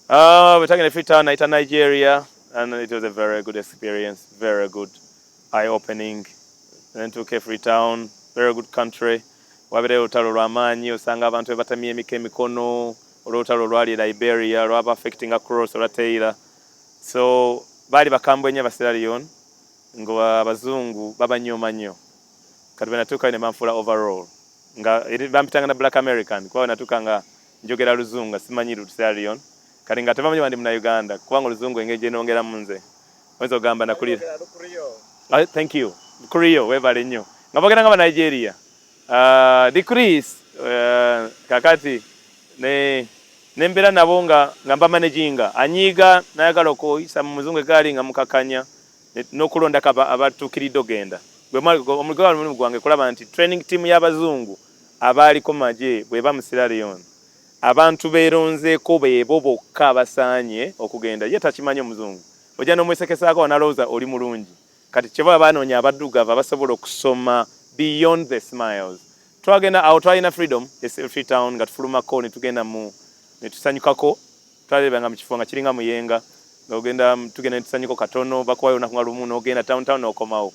We're talking a Freetown night in Nigeria, and it was a very good experience, very good, eye-opening. Then to Freetown, very good country. Wabere olutalo lw'amaanyi osanga abantu bebatamya emiko emikono olw'olutalo lwali Liberia lwaba affecting across olwateera. So baali bakambwe nnyo aba Sierra Leone nga abazungu babanyooma nnyo. Kati bwe natuuka ne banfuula overall nga bampitanga na Black American kuba bwe natuuka nga njogera luzungu nga simanyi lu Sierra Leone. Kati nga tebamanyi bandi muna Uganda kubanga oluzungu engeri gye nongeramu nze oyinza ogamba nakulira. Thank you. Creole webale nnyo nga boogera nga ba Nigeria. Decrease kakati nembeera nabo nga mba managinga anyiiga nayagala okuyisa mu muzungu egaali nga mukakanya n'okulonda abatuukiridde ogenda omulimu gwange kulaba nti training team y'abazungu abaaliko magye bweba mu Sierra Leone abantu beeronzeeko beebo bokka abasaanye okugenda ye takimanyi omuzungu ojja n'omwesekesaako wanalowooza oli mulungi kati kyeba banoonya abaddugavu abasobola okusoma beyond the smiles. Twagenda awo twalina freedom Freetown nga tufulumako ne tugenda ne tusanyukako twalebanga mu kifo nga kiringa muyenga nga tugenda ne tusanyuko katono bakuwayo olunaku nga lumu n'ogenda town n'okomawo.